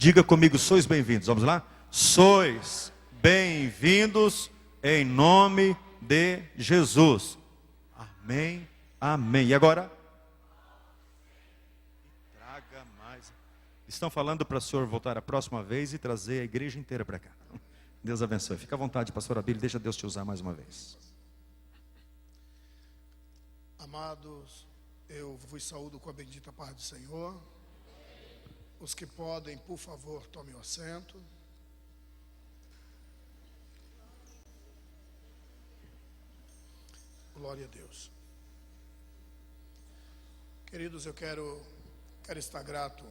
Diga comigo, sois bem-vindos. Vamos lá? Sois bem-vindos em nome de Jesus. Amém, amém. E agora? Traga mais. Estão falando para o senhor voltar a próxima vez e trazer a igreja inteira para cá. Deus abençoe. Fica à vontade, pastor Abílio. Deixa Deus te usar mais uma vez. Amados, eu vos saúdo com a bendita paz do Senhor. Os que podem, por favor, tomem o assento. Glória a Deus. Queridos, eu quero estar grato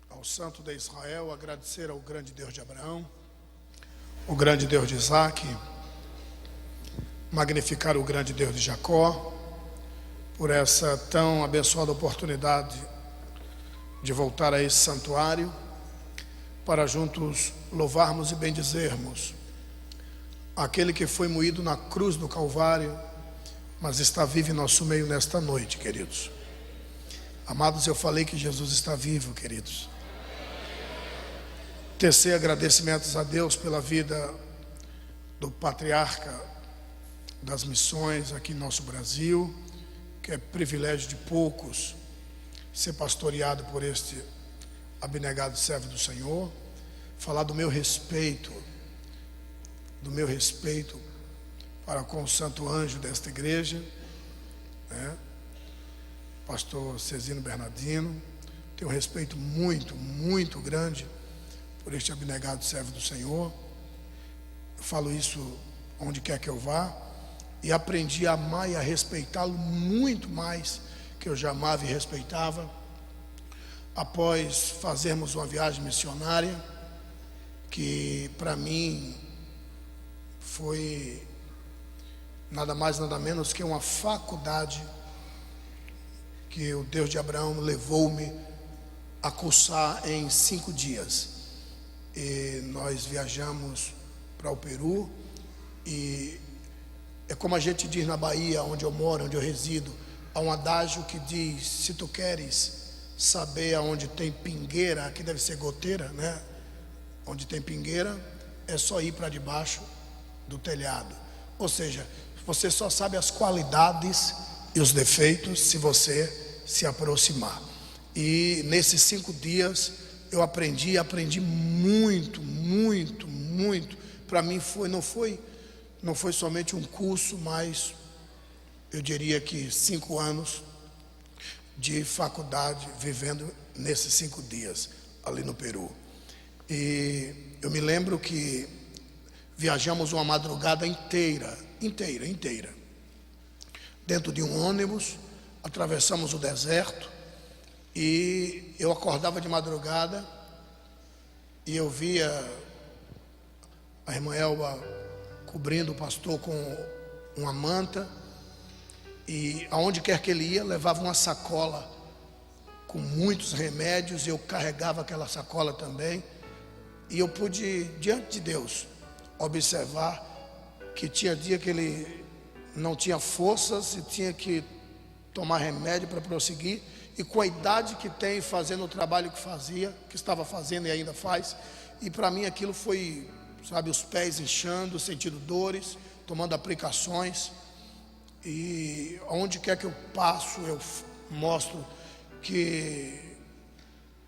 ao Santo de Israel, agradecer ao grande Deus de Abraão, o grande Deus de Isaac, magnificar o grande Deus de Jacó, por essa tão abençoada oportunidade de voltar a esse santuário, para juntos louvarmos e bendizermos aquele que foi moído na cruz do Calvário, mas está vivo em nosso meio nesta noite, queridos. Amados, eu falei que Jesus está vivo, queridos. Tecer agradecimentos a Deus pela vida do patriarca das missões aqui em nosso Brasil, que é privilégio de poucos ser pastoreado por este abnegado servo do Senhor. Falar do meu respeito para com o santo anjo desta igreja, né? Pastor Cezino Bernardino. Tenho um respeito muito, muito grande por este abnegado servo do Senhor. Eu falo isso onde quer que eu vá, e aprendi a amar e a respeitá-lo muito mais que eu já amava e respeitava, após fazermos uma viagem missionária, que para mim foi nada mais, nada menos que uma faculdade que o Deus de Abraão levou-me a cursar em 5 dias. E nós viajamos para o Peru, e é como a gente diz na Bahia, onde eu moro, onde eu resido, há um adágio que diz: se tu queres saber aonde tem pingueira, aqui deve ser goteira, né? Onde tem pingueira, é só ir para debaixo do telhado. Ou seja, você só sabe as qualidades e os defeitos se você se aproximar. E nesses 5 dias eu aprendi muito, muito, muito. Para mim não foi somente um curso, mas eu diria que 5 anos de faculdade, vivendo nesses 5 dias ali no Peru. E eu me lembro que viajamos uma madrugada inteira, dentro de um ônibus, atravessamos o deserto, e eu acordava de madrugada e eu via a irmã Elba cobrindo o pastor com uma manta, e aonde quer que ele ia, levava uma sacola com muitos remédios, e eu carregava aquela sacola também, e eu pude, diante de Deus, observar que tinha dia que ele não tinha forças e tinha que tomar remédio para prosseguir, e com a idade que tem, fazendo o trabalho que fazia, que estava fazendo e ainda faz, e para mim aquilo foi, sabe, os pés inchando, sentindo dores, tomando aplicações. E onde quer que eu passo, eu mostro que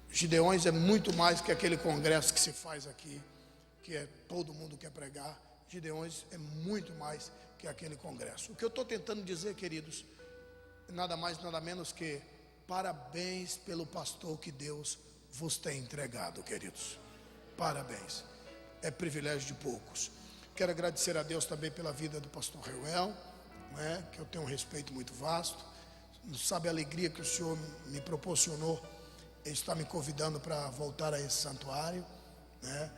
Gideões é muito mais que aquele congresso que se faz aqui, que é todo mundo quer pregar. Gideões é muito mais que aquele congresso. O que eu estou tentando dizer, queridos, nada mais, nada menos que parabéns pelo pastor que Deus vos tem entregado, queridos. Parabéns. É privilégio de poucos. Quero agradecer a Deus também pela vida do pastor Reuel, né, que eu tenho um respeito muito vasto. Não sabe a alegria que o Senhor me proporcionou. Ele está me convidando para voltar a esse santuário, né?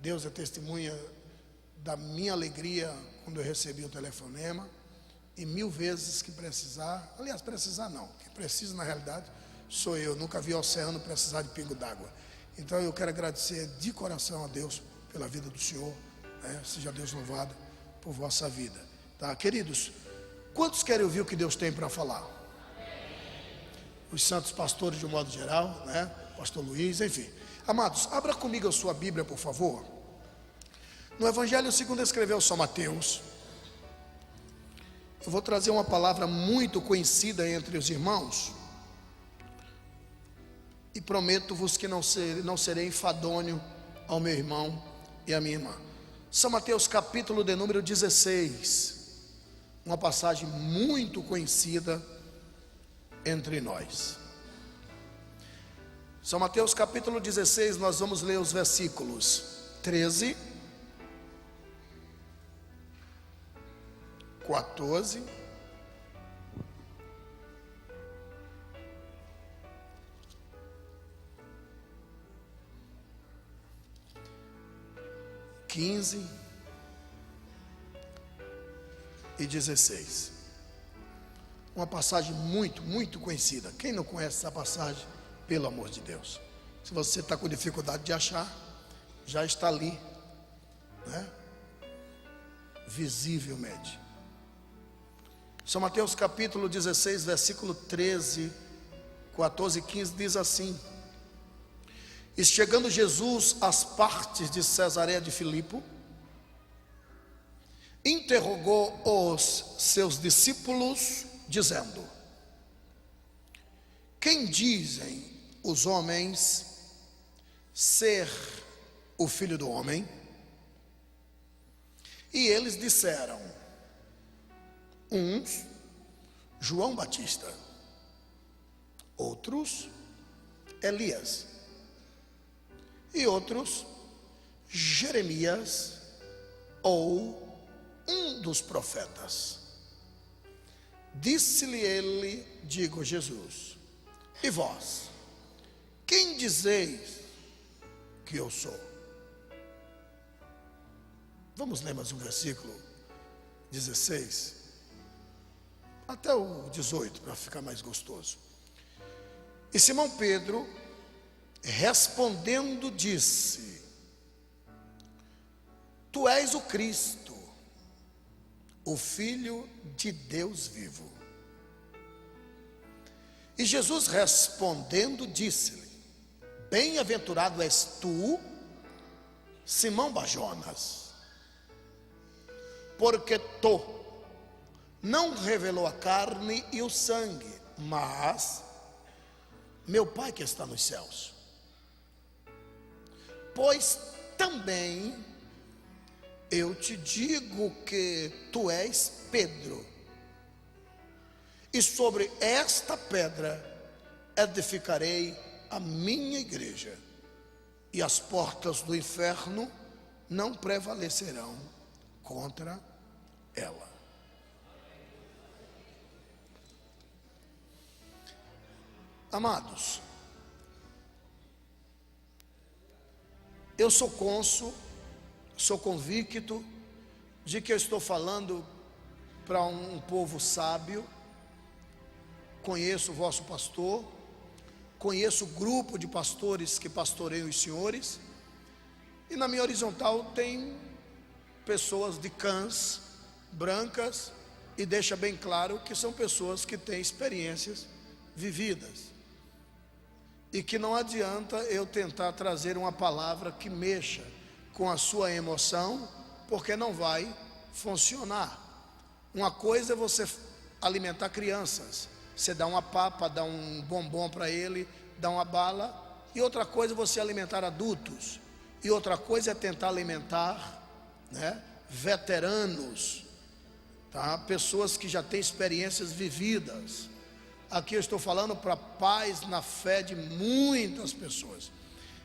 Deus é testemunha da minha alegria quando eu recebi o telefonema. E 1000 vezes que precisar, aliás, precisar não, que precisa na realidade sou eu. Nunca vi o oceano precisar de pingo d'água. Então eu quero agradecer de coração a Deus pela vida do Senhor, né? Seja Deus louvado por vossa vida, tá? Queridos, quantos querem ouvir o que Deus tem para falar? os santos pastores de um modo geral, né? Pastor Luiz, enfim. Amados, abra comigo a sua Bíblia, por favor. No Evangelho segundo escreveu São Mateus. Eu vou trazer uma palavra muito conhecida entre os irmãos. E prometo-vos que não serei enfadonho ao meu irmão e à minha irmã. São Mateus capítulo de número 16. Uma passagem muito conhecida entre nós. São Mateus capítulo 16, nós vamos ler os versículos 13, 14, 15 e 16. Uma passagem muito conhecida. Quem não conhece essa passagem, pelo amor de Deus, se você está com dificuldade de achar, já está ali, né? Visivelmente. São Mateus capítulo 16, versículo 13, 14 e 15 diz assim: E chegando Jesus às partes de Cesareia de Filipe, interrogou os seus discípulos, dizendo: Quem dizem os homens ser o Filho do Homem? E eles disseram: uns, João Batista; outros, Elias; e outros, Jeremias, ou um dos profetas. Disse-lhe ele, digo Jesus: E vós, quem dizeis que eu sou? Vamos ler mais um versículo 16 até o 18 para ficar mais gostoso. E Simão Pedro respondendo disse: Tu és o Cristo, o Filho de Deus vivo. E Jesus respondendo disse-lhe: Bem-aventurado és tu, Simão Bajonas, porque tu não revelou a carne e o sangue, mas meu Pai que está nos céus. Pois também eu te digo que tu és Pedro, e sobre esta pedra edificarei a minha igreja, e as portas do inferno não prevalecerão contra ela. Amados, eu sou cônsul, sou convicto de que eu estou falando para um povo sábio. Conheço o vosso pastor, conheço o grupo de pastores que pastoreiam os senhores, e na minha horizontal tem pessoas de cãs brancas, e deixa bem claro que são pessoas que têm experiências vividas, e que não adianta eu tentar trazer uma palavra que mexa com a sua emoção, porque não vai funcionar. Uma coisa é você alimentar crianças, você dá uma papa, dá um bombom para ele, dá uma bala, e outra coisa é você alimentar adultos, e outra coisa é tentar alimentar, né, veteranos, tá? Pessoas que já têm experiências vividas. Aqui eu estou falando para pais na fé de muitas pessoas.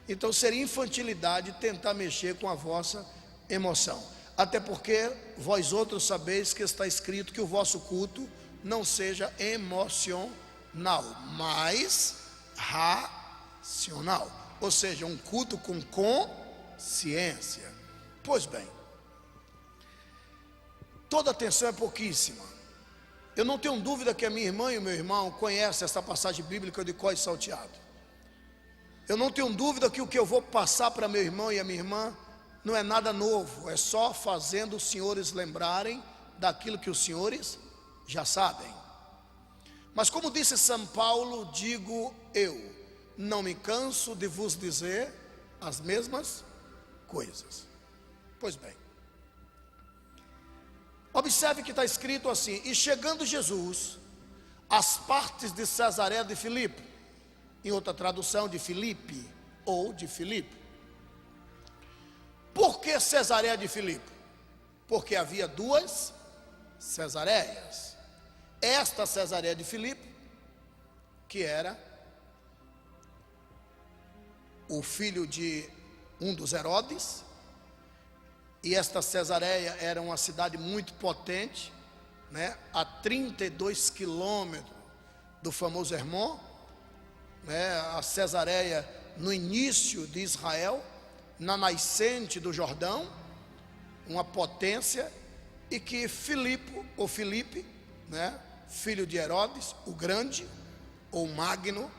Então seria infantilidade tentar mexer com a vossa emoção, até porque vós outros sabeis que está escrito que o vosso culto não seja emocional, mas racional, ou seja, um culto com consciência. Pois bem, toda atenção é pouquíssima. Eu não tenho dúvida que a minha irmã e o meu irmão conhecem essa passagem bíblica de cós salteado. Eu não tenho dúvida que o que eu vou passar para meu irmão e a minha irmã não é nada novo, é só fazendo os senhores lembrarem daquilo que os senhores já sabem. Mas como disse São Paulo, digo eu, não me canso de vos dizer as mesmas coisas. Pois bem, observe que está escrito assim: e chegando Jesus às partes de Cesareia de Filipe, em outra tradução de Filipe ou de Filipe. Por que Cesareia de Filipe? Porque havia duas Cesareias. Esta Cesareia de Filipe, que era o filho de um dos Herodes, e esta Cesareia era uma cidade muito potente, né, a 32 quilômetros do famoso Hermon, né, a Cesareia no início de Israel, na nascente do Jordão, uma potência, e que Filipe, né, filho de Herodes, o grande, ou magno,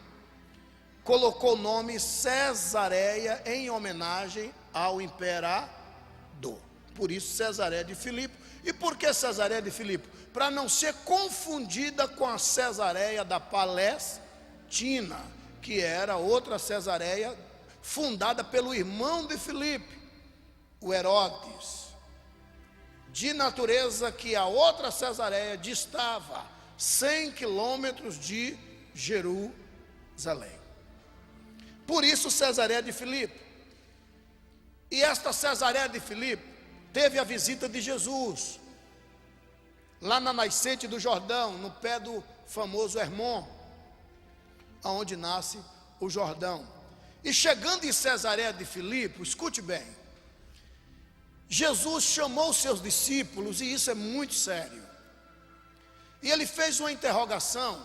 colocou o nome Cesareia em homenagem ao imperador. Por isso Cesareia de Filipe. E por que Cesareia de Filipe? Para não ser confundida com a Cesareia da Palestina, que era outra Cesareia fundada pelo irmão de Filipe, o Herodes, de natureza que a outra Cesareia distava 100 quilômetros de Jerusalém. Por isso Cesareia de Filipe. E esta Cesareia de Filipe teve a visita de Jesus, lá na nascente do Jordão, no pé do famoso Hermon, aonde nasce o Jordão. E chegando em Cesareia de Filipe, escute bem, Jesus chamou os seus discípulos, e isso é muito sério, e ele fez uma interrogação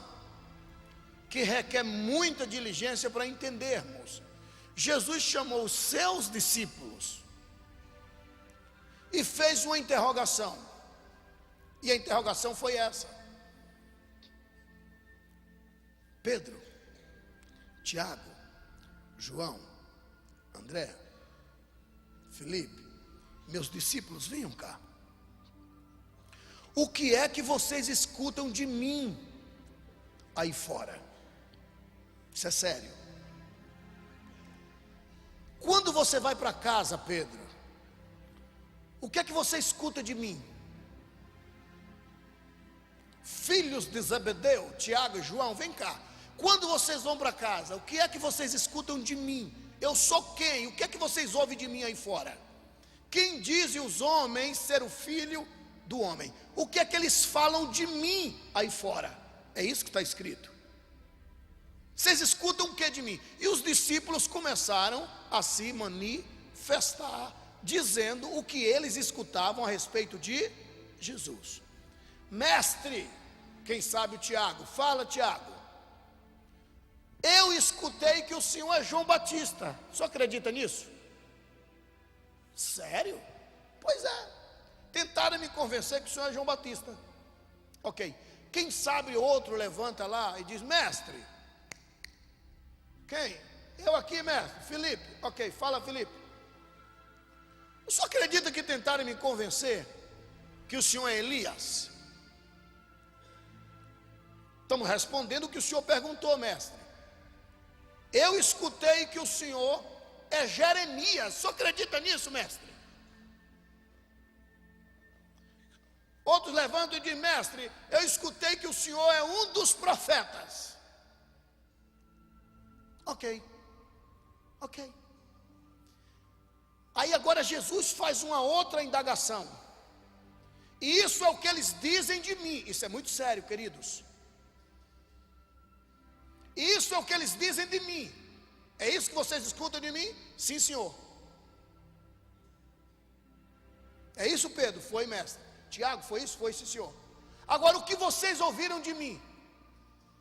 que requer muita diligência para entendermos. Jesus chamou os seus discípulos e fez uma interrogação, e a interrogação foi essa: Pedro, Tiago, João, André, Felipe, meus discípulos, venham cá. O que é que vocês escutam de mim aí fora? Isso é sério. Quando você vai para casa, Pedro, o que é que você escuta de mim? Filhos de Zebedeu, Tiago e João, vem cá. Quando vocês vão para casa, o que é que vocês escutam de mim? Eu sou quem? O que é que vocês ouvem de mim aí fora? Quem dizem os homens ser o filho do homem? O que é que eles falam de mim aí fora? É isso que está escrito. Vocês escutam o que de mim? E os discípulos começaram a se manifestar, dizendo o que eles escutavam a respeito de Jesus. Mestre, quem sabe o Tiago, fala Tiago, eu escutei que o senhor é João Batista. O senhor acredita nisso? Sério? Pois é. Tentaram me convencer que o senhor é João Batista. Ok. Quem sabe outro levanta lá e diz: mestre. Quem? Eu aqui, mestre. Felipe. Ok, fala Felipe. O senhor acredita que tentaram me convencer que o senhor é Elias? Estamos respondendo o que o senhor perguntou, mestre. Eu escutei que o senhor é Jeremias. O senhor acredita nisso, mestre? Outros levantam e dizem: mestre, eu escutei que o senhor é um dos profetas. Ok. Aí agora Jesus faz uma outra indagação. E isso é o que eles dizem de mim. Isso é muito sério, queridos. Isso é o que eles dizem de mim. É isso que vocês escutam de mim? Sim, senhor. É isso, Pedro? Foi, mestre. Tiago, foi isso? Foi, sim, senhor. Agora, o que vocês ouviram de mim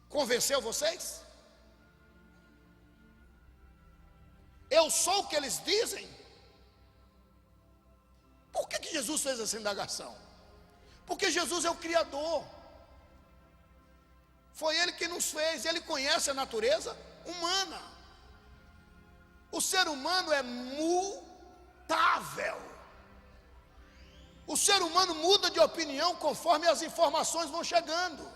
convenceu vocês? Eu sou o que eles dizem? Por que Jesus fez essa indagação? Porque Jesus é o Criador. Foi Ele que nos fez. Ele conhece a natureza humana. O ser humano é mutável. O ser humano muda de opinião conforme as informações vão chegando.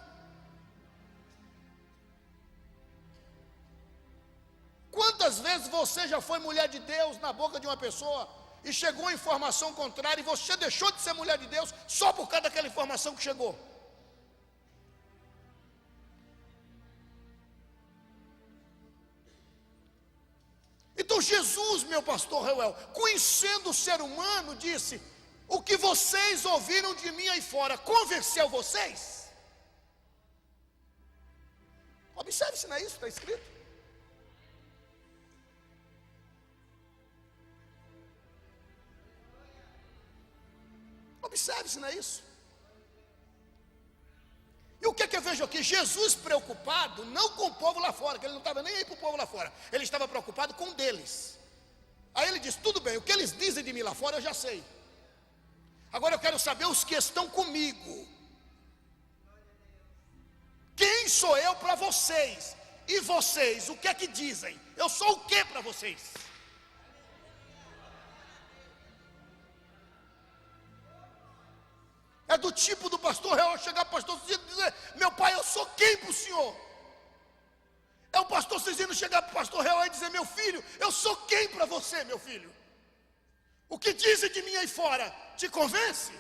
Quantas vezes você já foi mulher de Deus na boca de uma pessoa e chegou a informação contrária e você deixou de ser mulher de Deus só por causa daquela informação que chegou? Então Jesus, meu pastor Reuel, conhecendo o ser humano, disse: o que vocês ouviram de mim aí fora convenceu vocês? Observe se não é isso que está escrito. Observe se não é isso. E o que é que eu vejo aqui? Jesus preocupado não com o povo lá fora, que ele não estava nem aí para o povo lá fora, ele estava preocupado com um deles. Aí ele diz: tudo bem, o que eles dizem de mim lá fora eu já sei, agora eu quero saber os que estão comigo. Quem sou eu para vocês? E vocês, o que é que dizem? Eu sou o que para vocês? É do tipo do pastor Reuel chegar para o pastor Cizino e dizer: meu pai, eu sou quem para o senhor? É o pastor Cizino chegar para o pastor Reuel e dizer: meu filho, eu sou quem para você, meu filho? O que dizem de mim aí fora te convence?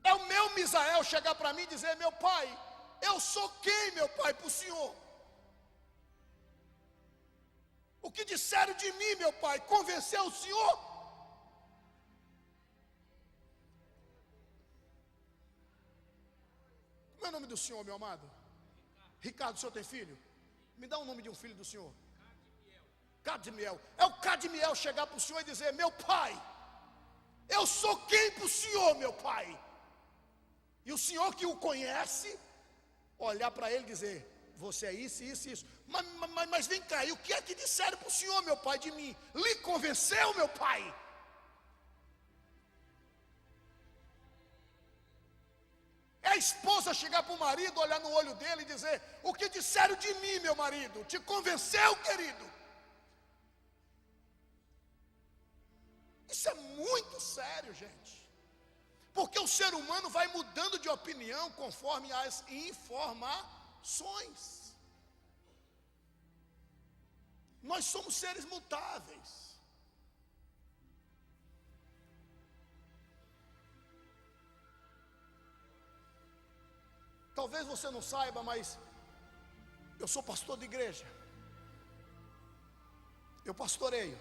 É o meu Misael chegar para mim e dizer: meu pai, eu sou quem, meu pai, para o senhor? O que disseram de mim, meu pai, convenceu o senhor? Como é o nome do senhor, meu amado? Ricardo, o senhor tem filho? Me dá o nome de um filho do senhor. Cadmiel. É o Cadmiel chegar para o senhor e dizer: meu pai, eu sou quem para o senhor, meu pai? E o senhor que o conhece, olhar para ele e dizer: você é isso, isso, isso. Mas vem cá, e o que é que disseram para o senhor, meu pai, de mim? Lhe convenceu, meu pai? É a esposa chegar para o marido, olhar no olho dele e dizer: o que disseram de mim, meu marido? Te convenceu, querido? Isso é muito sério, gente. Porque o ser humano vai mudando de opinião conforme as informações. Nós somos seres mutáveis. Talvez você não saiba, mas eu sou pastor de igreja. Eu pastoreio.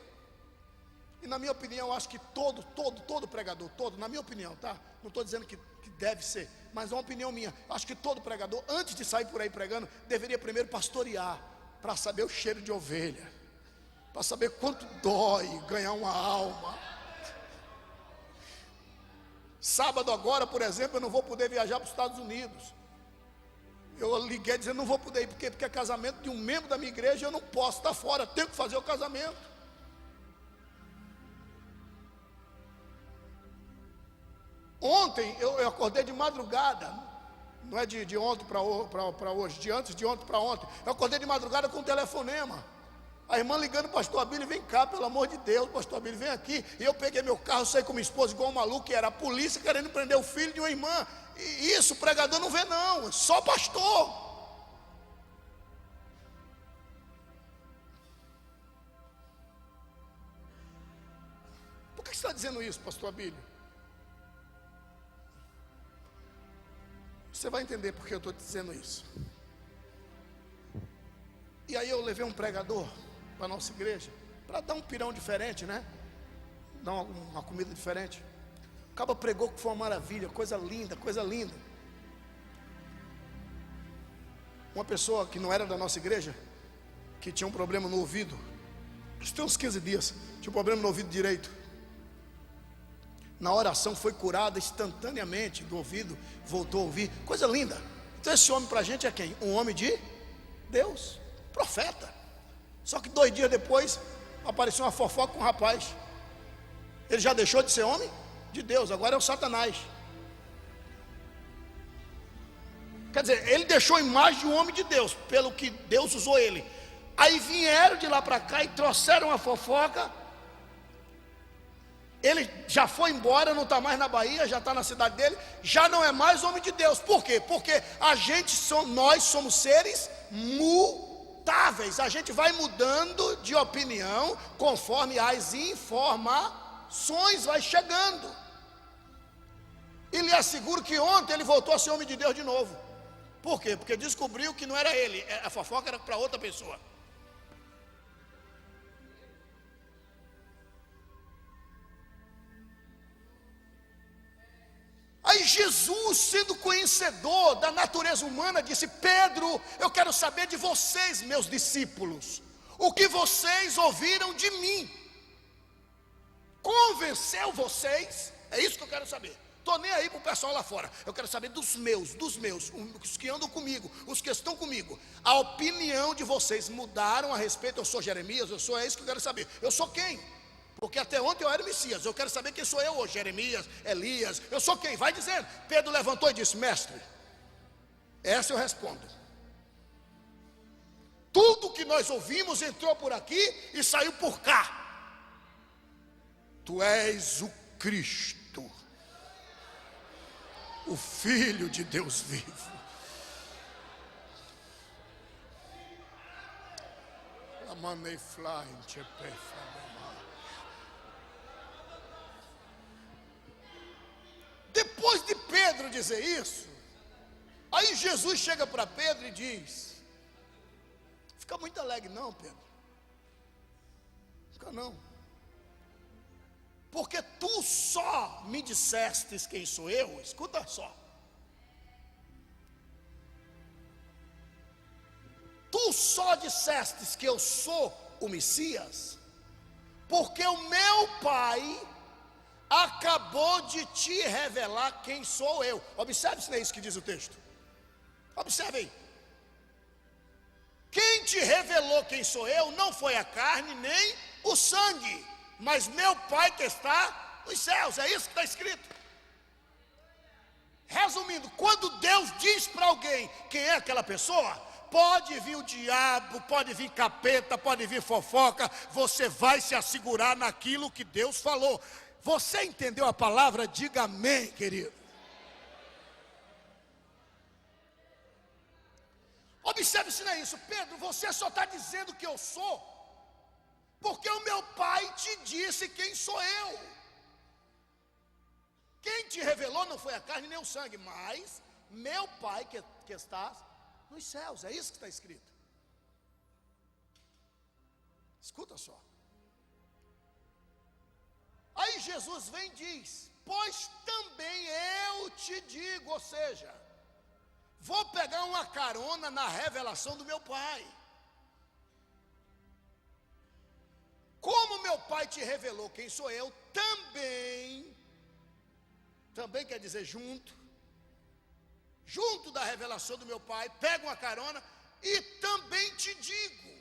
E na minha opinião, eu acho que todo pregador, na minha opinião, tá? Não estou dizendo que deve ser, mas é uma opinião minha. Acho que todo pregador, antes de sair por aí pregando, deveria primeiro pastorear, para saber o cheiro de ovelha, para saber quanto dói ganhar uma alma. Sábado agora, por exemplo, eu não vou poder viajar para os Estados Unidos. Eu liguei dizendo: não vou poder ir, porque é casamento de um membro da minha igreja, eu não posso estar fora, tenho que fazer o casamento. Ontem eu acordei de madrugada, não é de ontem para hoje, de antes de ontem para ontem. Eu acordei de madrugada com um telefonema. A irmã ligando: pastor Abílio, vem cá, pelo amor de Deus, pastor Abílio, vem aqui. E eu peguei meu carro, saí com minha esposa igual um maluco, que era a polícia querendo prender o filho de uma irmã. E isso o pregador não vê não, é só pastor. Por que você está dizendo isso, pastor Abílio? Você vai entender porque eu estou dizendo isso. E aí eu levei um pregador para a nossa igreja, para dar um pirão diferente, né? Dar uma comida diferente. O cabo pregou que foi uma maravilha, coisa linda, coisa linda. Uma pessoa que não era da nossa igreja, que tinha um problema no ouvido, isso tem uns 15 dias, tinha um problema no ouvido direito. Na oração foi curada instantaneamente do ouvido, voltou a ouvir, coisa linda. Então esse homem para a gente é quem? Um homem de Deus, profeta. Só que 2 dias depois apareceu uma fofoca com um rapaz. Ele já deixou de ser homem de Deus, agora é o Satanás. Quer dizer, ele deixou a imagem de um homem de Deus, pelo que Deus usou ele. Aí vieram de lá para cá e trouxeram a fofoca. Ele já foi embora, não está mais na Bahia, já está na cidade dele, já não é mais homem de Deus. Por quê? Porque nós somos seres mutáveis. mutáveis, a gente vai mudando de opinião conforme as informações vai chegando. E lhe asseguro que ontem ele voltou a ser homem de Deus de novo. Por quê? Porque descobriu que não era ele, a fofoca era para outra pessoa. Aí Jesus, sendo conhecedor da natureza humana, disse: Pedro, eu quero saber de vocês, meus discípulos, o que vocês ouviram de mim. Convenceu vocês? É isso que eu quero saber. Estou nem aí para o pessoal lá fora. Eu quero saber dos meus, os que andam comigo, os que estão comigo. A opinião de vocês mudaram a respeito. Eu sou Jeremias, é isso que eu quero saber. Eu sou quem? Porque até ontem eu era o Messias. Eu quero saber quem sou eu hoje. Jeremias, Elias, eu sou quem? Vai dizendo. Pedro levantou e disse: mestre, essa eu respondo. Tudo que nós ouvimos entrou por aqui e saiu por cá. Tu és o Cristo, o Filho de Deus vivo. Depois de Pedro dizer isso, aí Jesus chega para Pedro e diz: fica muito alegre não, Pedro. Fica não. Porque tu só me dissestes quem sou eu. Escuta só. Tu só dissestes que eu sou o Messias, porque o meu Pai acabou de te revelar quem sou eu. Observe se não é isso que diz o texto. Observe aí. Quem te revelou quem sou eu não foi a carne nem o sangue, mas meu Pai que está nos céus. É isso que está escrito. Resumindo, quando Deus diz para alguém quem é aquela pessoa, pode vir o diabo, pode vir capeta, pode vir fofoca, você vai se assegurar naquilo que Deus falou. Você entendeu a palavra? Diga amém, querido. Observe se não é isso. Pedro, você só está dizendo que eu sou porque o meu Pai te disse quem sou eu. Quem te revelou não foi a carne nem o sangue, mas meu Pai que está nos céus. É isso que está escrito. Escuta só. Aí Jesus vem e diz: pois também eu te digo, ou seja, vou pegar uma carona na revelação do meu Pai. Como meu Pai te revelou quem sou eu, também quer dizer junto da revelação do meu Pai, pego uma carona e também te digo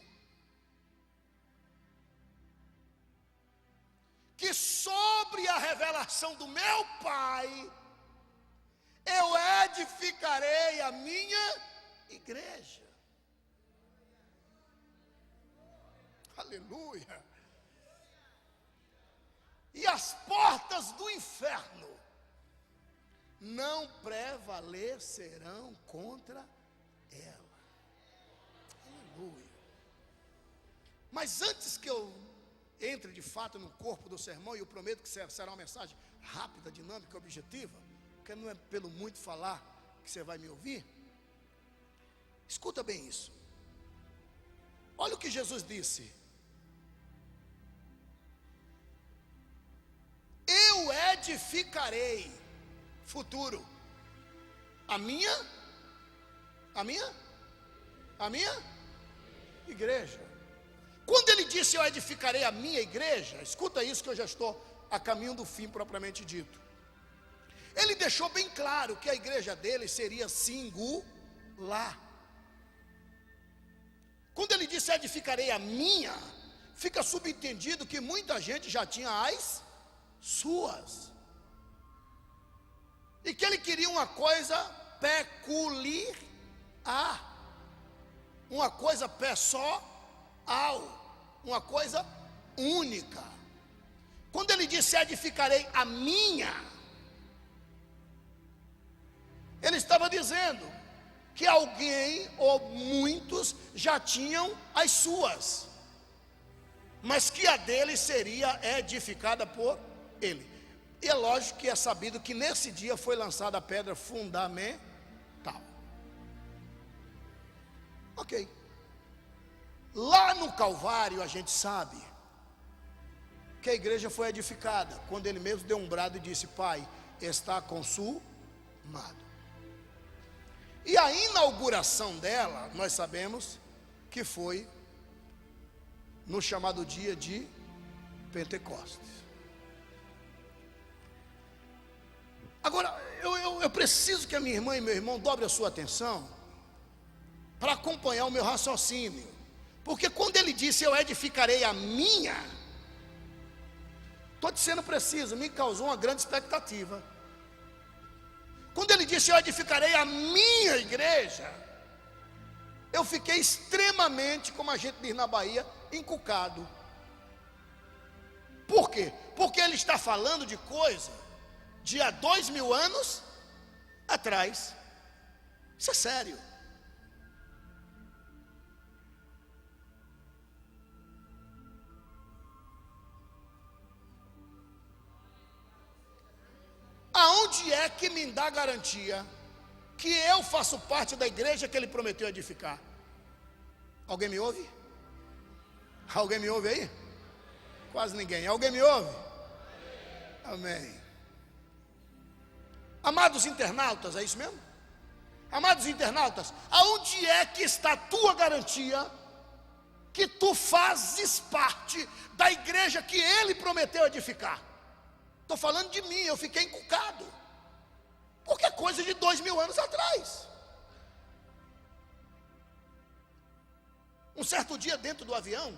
que sobre a revelação do meu Pai eu edificarei a minha igreja. Aleluia. E as portas do inferno não prevalecerão contra ela. Aleluia. Mas antes que eu entre de fato no corpo do sermão, e eu prometo que será uma mensagem rápida, dinâmica, objetiva, porque não é pelo muito falar que você vai me ouvir. Escuta bem isso. Olha o que Jesus disse: eu edificarei, futuro, a minha igreja. Quando ele disse eu edificarei a minha igreja, escuta isso que eu já estou a caminho do fim propriamente dito. Ele deixou bem claro que a igreja dele seria singular. Quando ele disse edificarei a minha, fica subentendido que muita gente já tinha as suas. E que ele queria uma coisa peculiar, uma coisa pessoal, uma coisa única. Quando ele disse edificarei a minha, ele estava dizendo que alguém ou muitos já tinham as suas, mas que a dele seria edificada por ele. E é lógico que é sabido que nesse dia foi lançada a pedra fundamental. Ok. Lá no Calvário a gente sabe que a igreja foi edificada quando ele mesmo deu um brado e disse: Pai, está consumado. E a inauguração dela, nós sabemos que foi no chamado dia de Pentecostes. Agora, eu preciso que a minha irmã e meu irmão dobrem a sua atenção para acompanhar o meu raciocínio, porque quando ele disse: eu edificarei a minha, estou te sendo preciso, me causou uma grande expectativa. Quando ele disse: eu edificarei a minha igreja, eu fiquei extremamente, como a gente diz na Bahia, encucado. Por quê? Porque ele está falando de coisa de há 2000 anos atrás. Isso é sério. Aonde é que me dá garantia que eu faço parte da igreja que ele prometeu edificar? Alguém me ouve? Alguém me ouve aí? Quase ninguém. Alguém me ouve? Amém. Amados internautas, é isso mesmo? Amados internautas, aonde é que está a tua garantia que tu fazes parte da igreja que ele prometeu edificar? Estou falando de mim, eu fiquei encucado, porque é coisa de 2000 anos atrás. Um certo dia, dentro do avião,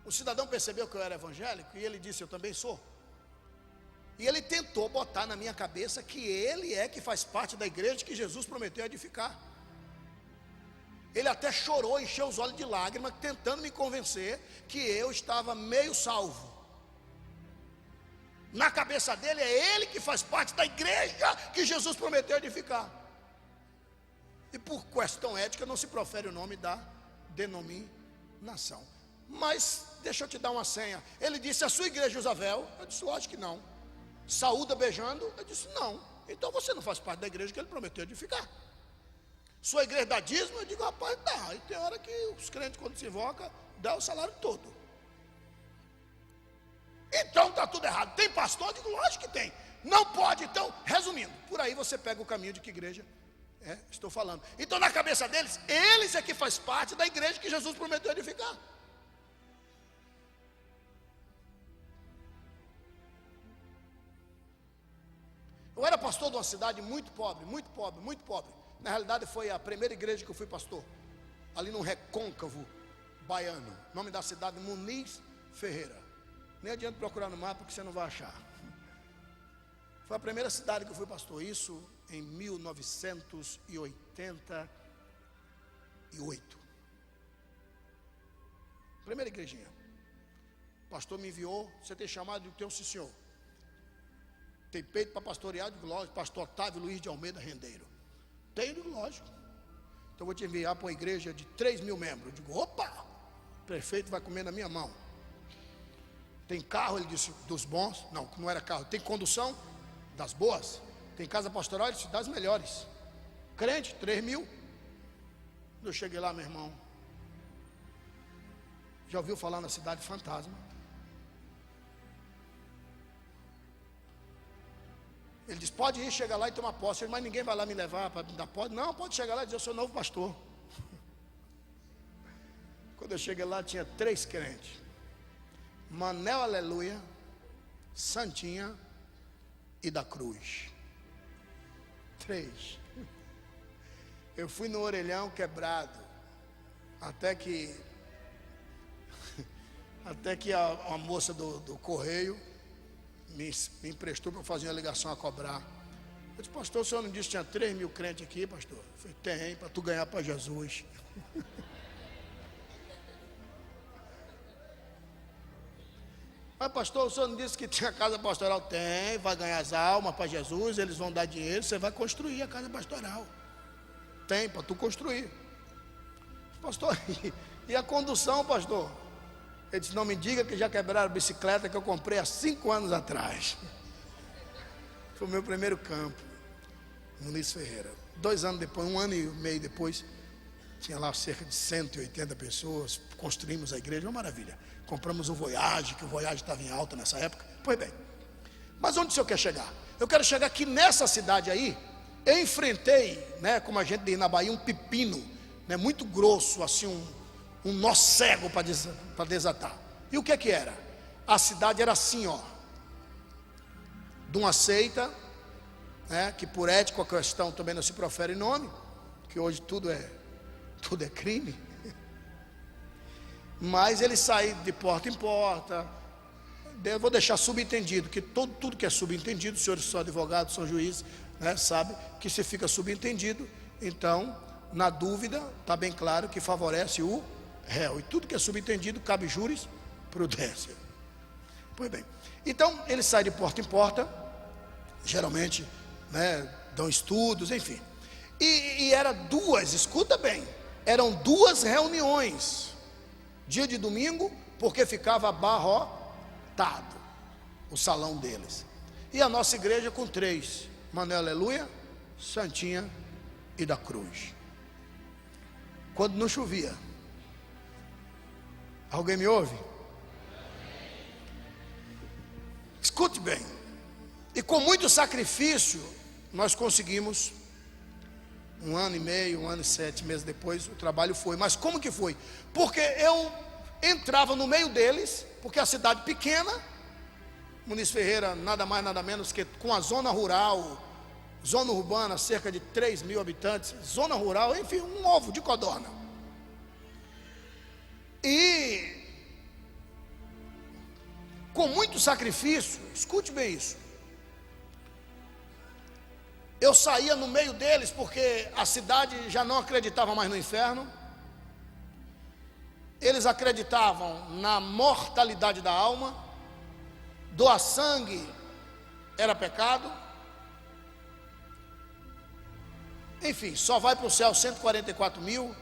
o cidadão percebeu que eu era evangélico e ele disse: eu também sou. E ele tentou botar na minha cabeça que ele é que faz parte da igreja que Jesus prometeu edificar. Ele até chorou, encheu os olhos de lágrimas, tentando me convencer que eu estava meio salvo. Na cabeça dele é ele que faz parte da igreja que Jesus prometeu edificar. E por questão ética não se profere o nome da denominação. Mas deixa eu te dar uma senha. Ele disse: a sua igreja usa véu? Eu disse: lógico que não. Saúda beijando? Eu disse: não. Então você não faz parte da igreja que ele prometeu edificar. Sua igreja dá dízimo? Eu digo: rapaz, dá. E tem hora que os crentes, quando se invoca, dá o salário todo. Então está tudo errado. Tem pastor? Eu digo: lógico que tem. Não pode. Então, resumindo, por aí você pega o caminho de que igreja estou falando. Então, na cabeça deles, eles é que faz parte da igreja que Jesus prometeu edificar. Eu era pastor de uma cidade muito pobre, muito pobre, muito pobre. Na realidade foi a primeira igreja que eu fui pastor, ali no Recôncavo Baiano. O nome da cidade: Muniz Ferreira. Nem adianta procurar no mapa, porque você não vai achar. Foi a primeira cidade que eu fui pastor, isso em 1988. Primeira igrejinha. O pastor me enviou: você tem chamado? De teu, sim senhor. Tem peito para pastorear? De lógico. Pastor Otávio Luiz de Almeida Rendeiro. Tenho, lógico. Então eu vou te enviar para uma igreja de 3.000 membros. Eu digo: opa, o prefeito vai comer na minha mão. Tem carro? Ele disse: dos bons. Não, não era carro. Tem condução? Das boas. Tem casa pastoral? Ele disse: das melhores. Crente? 3.000. Quando eu cheguei lá, meu irmão, já ouviu falar na cidade fantasma? Ele disse: pode ir, chegar lá e tomar posse. Eu disse: mas ninguém vai lá me levar para me dar posse? Não, pode chegar lá e dizer: eu sou novo pastor. Quando eu cheguei lá, tinha 3 crentes: Manel Aleluia, Santinha e da Cruz. 3. Eu fui no orelhão quebrado, até que a moça do correio me emprestou para fazer uma ligação a cobrar. Eu disse: pastor, o senhor não disse que tinha 3.000 crentes aqui, pastor? Eu falei: tem, para tu ganhar para Jesus. Mas pastor, o senhor não disse que tinha casa pastoral? Tem, vai ganhar as almas para Jesus, eles vão dar dinheiro, você vai construir a casa pastoral. Tem, para tu construir. Pastor, e a condução, pastor? Ele disse, não me diga que já quebraram a bicicleta que eu comprei há 5 anos atrás. Foi o meu primeiro campo, Muniz Ferreira. 2 anos depois, 1 ano e meio depois, tinha lá cerca de 180 pessoas, construímos a igreja, uma maravilha. Compramos o Voyage, que o Voyage estava em alta nessa época. Pois bem, mas onde o senhor quer chegar? Eu quero chegar aqui nessa cidade aí. Eu enfrentei, né, como a gente diz na Bahia, um pepino, né, muito grosso, assim, um nó cego para desatar. E o que era? A cidade era assim, ó, de uma seita, né, que por ética a questão também não se profere nome, que hoje tudo é crime. Mas ele sai de porta em porta. Eu vou deixar subentendido que tudo que é subentendido, os senhores são advogados, são juízes, né, sabe que se fica subentendido, então na dúvida está bem claro que favorece o réu, e tudo que é subentendido cabe jurisprudência. Pois bem, então ele sai de porta em porta, geralmente, né, dão estudos, enfim, e era 2, escuta bem, eram 2 reuniões, dia de domingo, porque ficava abarrotado o salão deles, e a nossa igreja com 3, Manuel Aleluia, Santinha e da Cruz. Quando não chovia, alguém me ouve? Escute bem, e com muito sacrifício nós conseguimos, 1 ano e meio, 1 ano e 7 meses depois, o trabalho foi. Mas como que foi? Porque eu entrava no meio deles, porque a cidade pequena, Muniz Ferreira, nada mais nada menos que com a zona rural, zona urbana, cerca de 3.000 habitantes, zona rural, enfim, um ovo de codorna. E com muito sacrifício, escute bem isso, eu saía no meio deles, porque a cidade já não acreditava mais no inferno, eles acreditavam na mortalidade da alma, doar sangue era pecado, enfim, só vai para o céu 144 mil,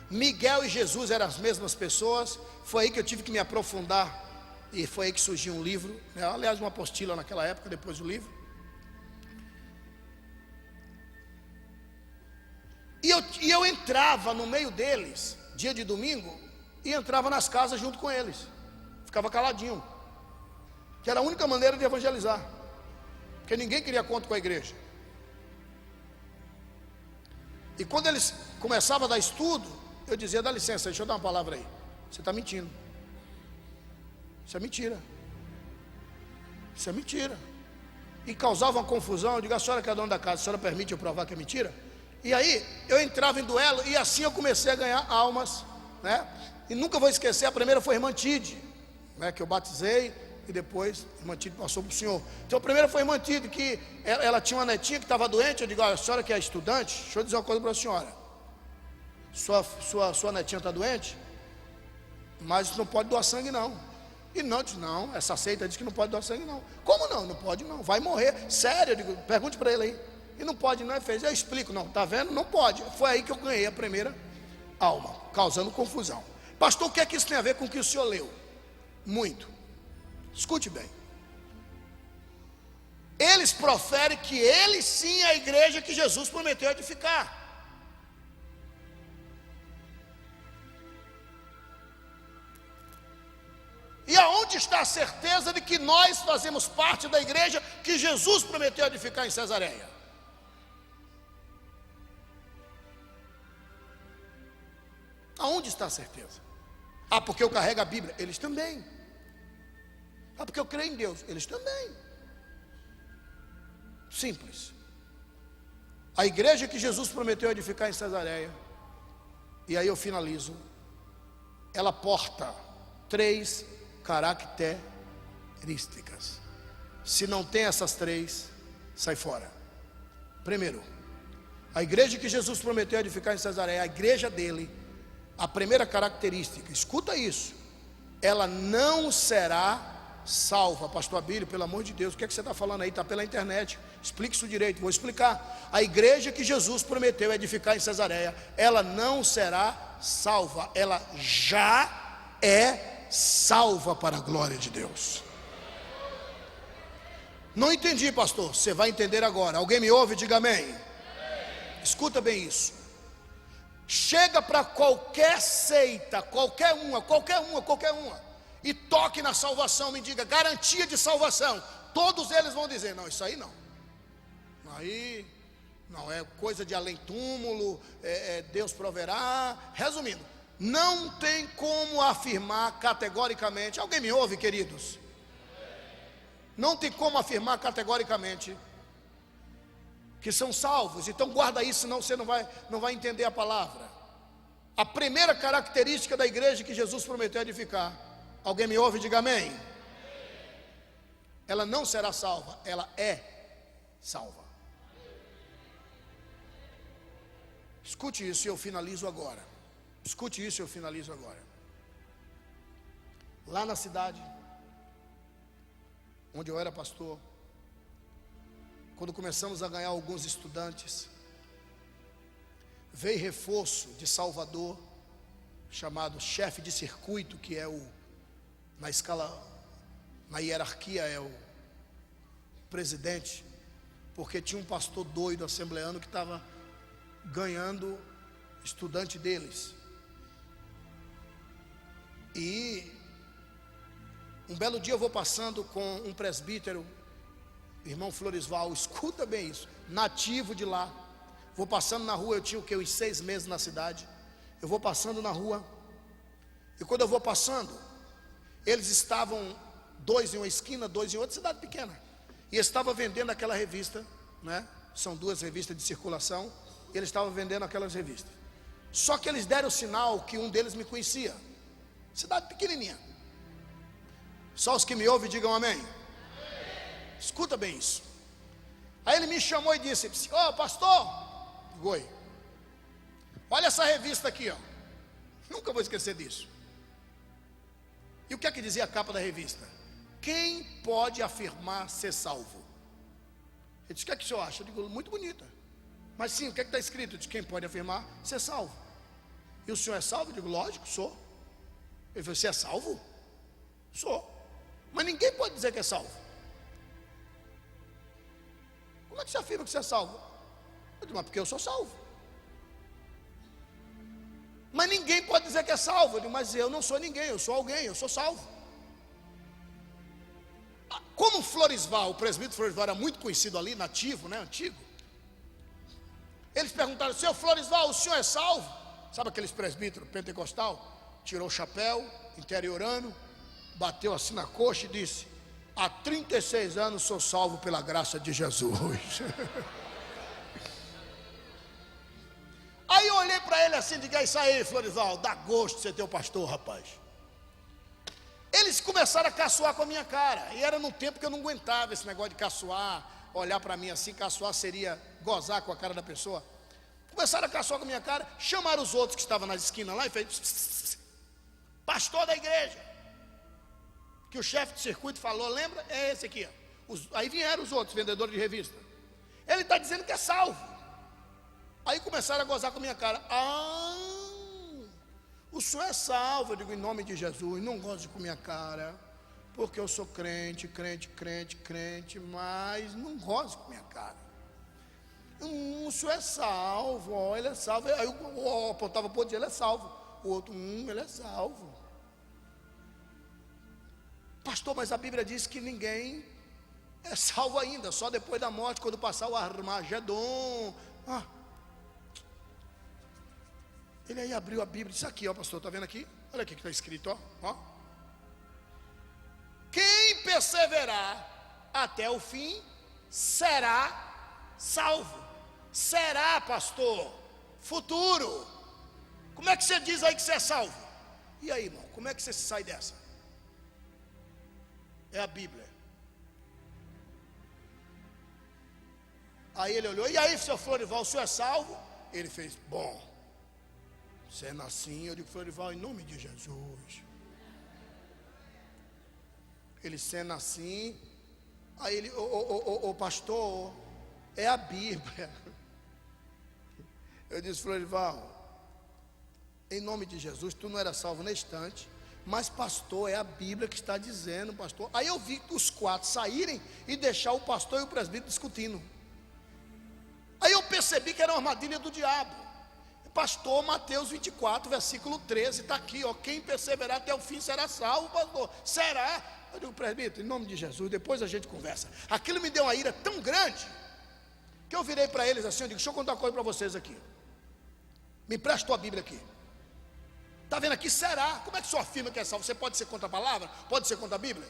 Miguel e Jesus eram as mesmas pessoas. Foi aí que eu tive que me aprofundar, e foi aí que surgiu um livro, né? Aliás, uma apostila naquela época, depois do livro. E eu entrava no meio deles, dia de domingo, e entrava nas casas junto com eles, ficava caladinho, que era a única maneira de evangelizar, porque ninguém queria conto com a igreja. E quando eles começavam a dar estudo, eu dizia, dá licença, deixa eu dar uma palavra aí, você está mentindo, isso é mentira, isso é mentira. E causava uma confusão. Eu digo, a senhora que é dona da casa, a senhora permite eu provar que é mentira? E aí eu entrava em duelo, e assim eu comecei a ganhar almas, né? E nunca vou esquecer, a primeira foi a irmã Tide, né, que eu batizei, e depois a irmã Tide passou para o senhor. Então a primeira foi a irmã Tide, que ela tinha uma netinha que estava doente. Eu digo, olha, a senhora que é estudante, deixa eu dizer uma coisa para a senhora, sua netinha está doente, mas não pode doar sangue não. E não, disse, não, essa seita diz que não pode doar sangue não. Como não? Não pode não, vai morrer, sério. Eu digo, pergunte para ele aí. E não pode não, ele fez, eu explico, não, está vendo? Não pode. Foi aí que eu ganhei a primeira alma, causando confusão. Pastor, o que é que isso tem a ver com o que o senhor leu? Muito. Escute bem. Eles proferem que ele sim é a igreja que Jesus prometeu edificar. E aonde está a certeza de que nós fazemos parte da igreja que Jesus prometeu edificar em Cesareia? Aonde está a certeza? Ah, porque eu carrego a Bíblia. Eles também. Ah, porque eu creio em Deus. Eles também. Simples. A igreja que Jesus prometeu edificar em Cesareia, e aí eu finalizo, ela porta 3 características. Se não tem essas 3, sai fora. Primeiro, a igreja que Jesus prometeu edificar em Cesareia, a igreja dele, a primeira característica, escuta isso, ela não será salva. Pastor Abílio, pelo amor de Deus, o que é que você está falando aí? Está pela internet, explique isso direito. Vou explicar. A igreja que Jesus prometeu edificar em Cesareia, ela não será salva, ela já é salva para a glória de Deus. Não entendi, pastor. Você vai entender agora. Alguém me ouve? Diga amém. Escuta bem isso. Chega para qualquer seita, qualquer uma, e toque na salvação, me diga, garantia de salvação. Todos eles vão dizer, não, isso aí não. Aí não é coisa de além túmulo, Deus proverá. Resumindo, não tem como afirmar categoricamente. Alguém me ouve, queridos? Não tem como afirmar categoricamente que são salvos. Então guarda isso, senão você não vai entender a palavra. A primeira característica da igreja que Jesus prometeu edificar, alguém me ouve? Diga amém. Ela não será salva, ela é salva. Escute isso e eu finalizo agora. Escute isso e eu finalizo agora. Lá na cidade onde eu era pastor, quando começamos a ganhar alguns estudantes, veio reforço de Salvador, chamado chefe de circuito, que é na hierarquia é o presidente, porque tinha um pastor doido assembleano que estava ganhando estudante deles. E um belo dia eu vou passando com um presbítero, irmão Floresval, escuta bem isso, nativo de lá. Vou passando na rua, eu tinha uns 6 meses na cidade. Eu vou passando na rua, e quando eu vou passando, eles estavam 2 em uma esquina, 2 em outra, cidade pequena, e estava vendendo aquela revista, né? São 2 revistas de circulação, e eles estavam vendendo aquelas revistas. Só que eles deram o sinal que um deles me conhecia. Cidade pequenininha. Só os que me ouvem digam amém. Escuta bem isso. Aí ele me chamou e disse: ô pastor, oi, olha essa revista aqui, ó. Nunca vou esquecer disso. E o que é que dizia a capa da revista? Quem pode afirmar ser salvo? Ele disse: o que é que o senhor acha? Eu digo: muito bonita. Mas sim, o que é que está escrito? De quem pode afirmar ser salvo. E o senhor é salvo? Eu digo: lógico, sou. Ele falou: você é salvo? Sou. Mas ninguém pode dizer que é salvo. Como é que você afirma que você é salvo? Eu digo: mas porque eu sou salvo. Mas ninguém pode dizer que é salvo. Eu digo: mas eu não sou ninguém, eu sou alguém, eu sou salvo. Como Floresval, o presbítero Floresval era muito conhecido ali, nativo, né, antigo. Eles perguntaram: senhor Floresval, o senhor é salvo? Sabe aqueles presbíteros pentecostal? Tirou o chapéu, interiorano, bateu assim na coxa e disse: há 36 anos sou salvo pela graça de Jesus. Aí eu olhei para ele assim e disse: isso aí, Floresval, dá gosto de ser teu pastor, rapaz. Eles começaram a caçoar com a minha cara, e era no tempo que eu não aguentava esse negócio de caçoar, olhar para mim assim. Caçoar seria gozar com a cara da pessoa. Começaram a caçoar com a minha cara, chamaram os outros que estavam nas esquinas lá e fez: pastor da igreja, que o chefe de circuito falou, lembra? É esse aqui, ó. Aí vieram os outros vendedores de revista. Ele está dizendo que é salvo. Aí começaram a gozar com a minha cara. O senhor é salvo. Eu digo: em nome de Jesus, não goze com a minha cara, porque eu sou crente, mas não goze com a minha cara. O senhor é salvo, ó, ele é salvo. Aí eu apontava para o outro: ele é salvo. O outro: ele é salvo. Pastor, mas a Bíblia diz que ninguém é salvo ainda, só depois da morte, quando passar o Armagedon. Ele aí abriu a Bíblia e disse: aqui, ó, pastor, está vendo aqui? Olha aqui que está escrito, ó. Quem perseverar até o fim será salvo. Será, pastor, futuro. Como é que você diz aí que você é salvo? E aí, irmão, como é que você sai dessa? É a Bíblia. Aí ele olhou: e aí, seu Floresval, o senhor é salvo? Ele fez: bom, sendo assim, eu digo: Floresval, em nome de Jesus. Ele cena assim. Aí ele, ô pastor, é a Bíblia. Eu disse, Florival, em nome de Jesus, tu não era salvo na instante, mas pastor, é a Bíblia que está dizendo, pastor. Aí eu vi os 4 saírem e deixar o pastor e o presbítero discutindo. Aí eu percebi que era uma armadilha do diabo. Pastor, Mateus 24, versículo 13, está aqui, ó, quem perseverar até o fim será salvo, pastor. Será? Eu digo, presbítero, em nome de Jesus, depois a gente conversa. Aquilo me deu uma ira tão grande, que eu virei para eles assim, eu digo, deixa eu contar uma coisa para vocês aqui. Me presta tua Bíblia aqui. Está vendo aqui? Será? Como é que o senhor afirma que é salvo? Você pode ser contra a palavra? Pode ser contra a Bíblia?